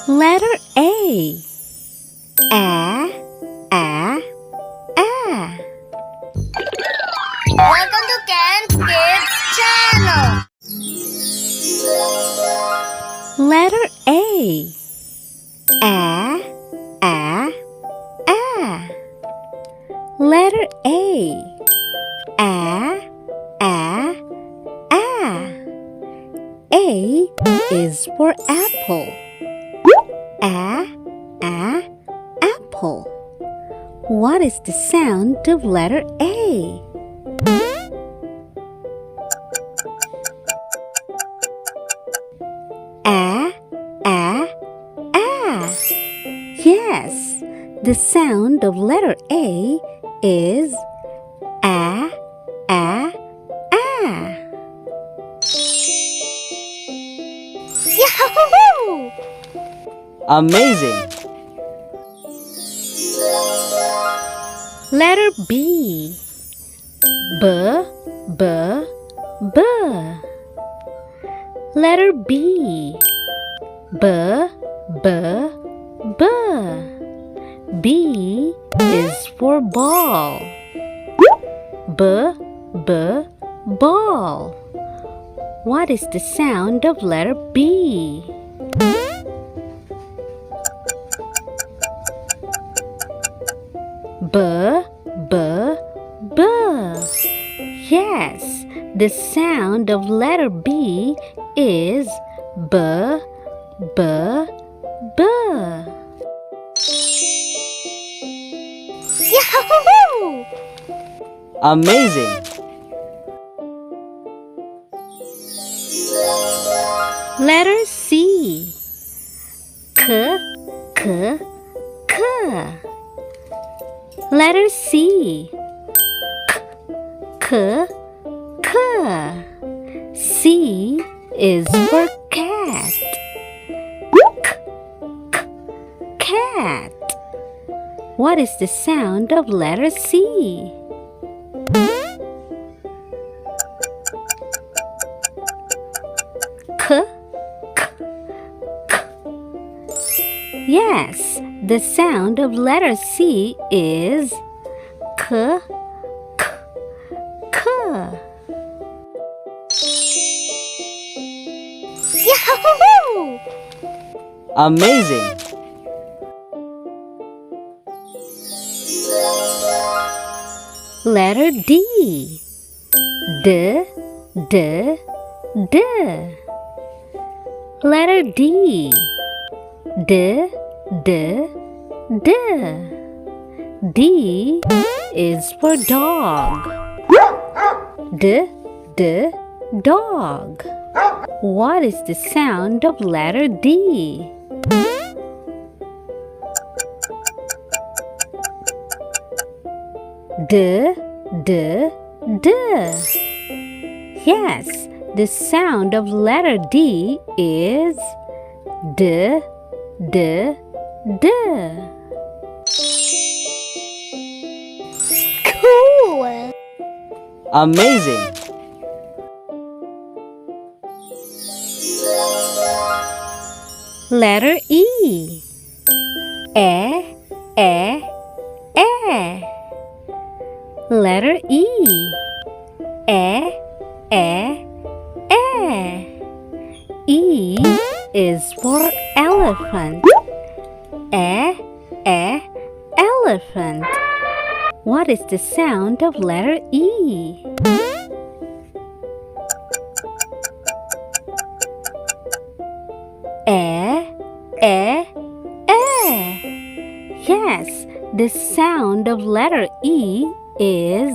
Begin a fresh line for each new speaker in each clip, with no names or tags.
Letter A. A, A, A.
Welcome to Ken's Kids channel.
Letter A. A, A, A. Letter A. A, A, A. A is for apple. A, A, apple. What is the sound of letter A? A, A, A. Yes, the sound of letter A is A, A, A.
Yahoo!
Amazing!
Letter B. B, B, B. Letter B. B, B, B. B is for ball. B, B, ball. What is the sound of letter B? B, B, B. Yes, the sound of letter B is B, B, B.
Yahoo!
Amazing!
Letter C. K, K, K. Letter C. K, K, K. C is for cat. K, K, cat. What is the sound of letter C? K, K, K. Yes, the sound of letter C is K, K, K.
Yahoo!
Amazing!
Letter D. D, D, D. Letter D. D, D, D. D is for dog. D, D, dog. What is the sound of letter D? D, D, D. Yes, the sound of letter D is D, D, D.
Cool!
Amazing!
Letter E. E, E, E. Letter E. E, E, E. E is for elephant. E, E, elephant. What is the sound of letter E? E, E, E. Yes, the sound of letter E is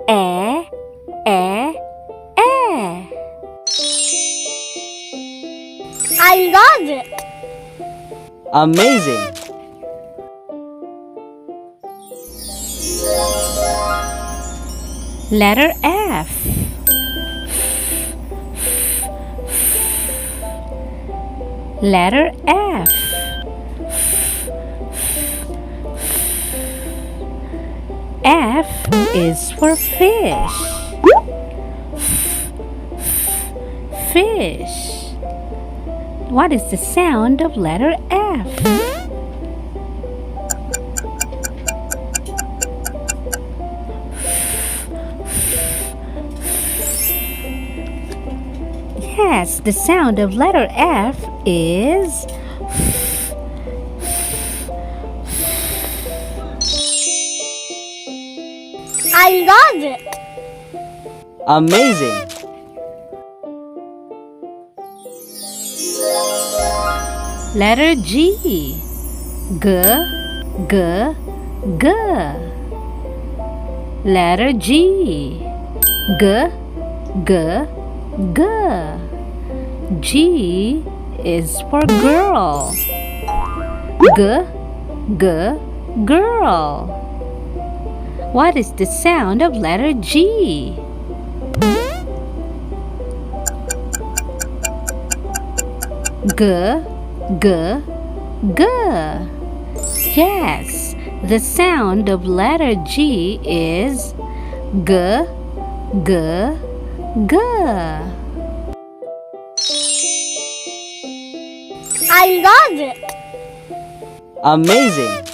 E, E, E.
I love it!
Amazing!
Letter F. Letter F. F is for fish. Fish. What is the sound of letter F? Yes, the sound of letter F is
I love it.
Amazing.
letter G. G, G, G. Letter G. G, G, G. G is for girl. G, G, girl. What is the sound of letter G? G, G, G. Yes, the sound of letter G is G, G, G.
I love it.
Amazing.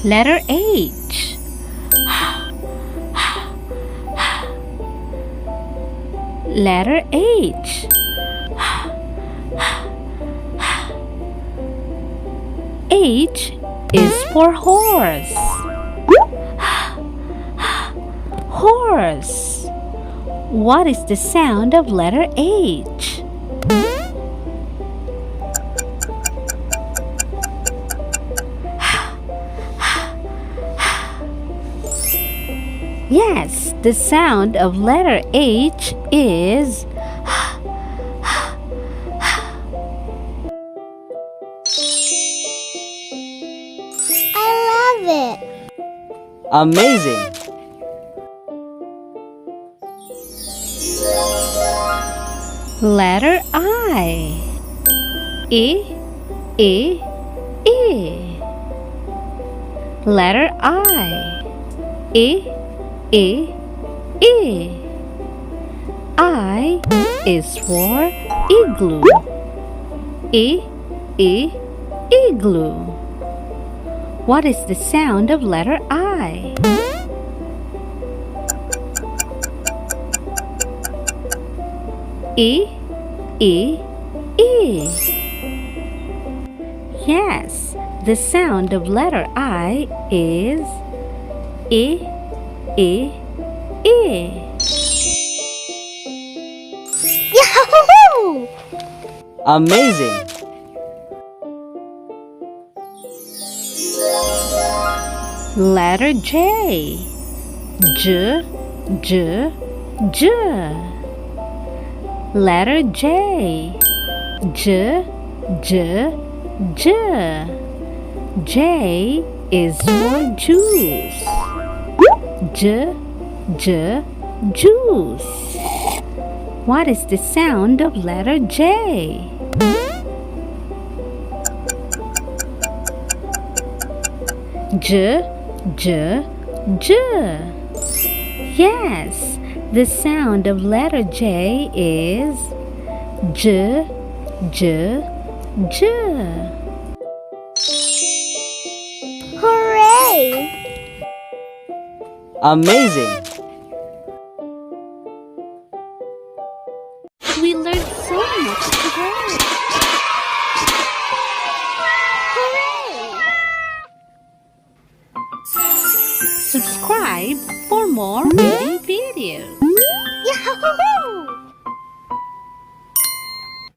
Letter H. Letter H. H is for horse. Horse. What is the sound of letter H? Yes, the sound of letter H is
I love it.
Amazing.
letter I. E, E, E. Letter I. E, E, E. I is for igloo. E, E, igloo. What is the sound of letter I? E, E, E. Yes, the sound of letter I is E, E, E.
Yahoo!
Amazing.
Letter J. J, J, J. Letter J. J, J, J. J is for juice. J, J, juice. What is the sound of letter J? J, J, J. Yes, the sound of letter J is J, J, J.
Hooray!
Amazing.
We learned so much today.
Hooray!
Subscribe for more reading videos.
Yahoo!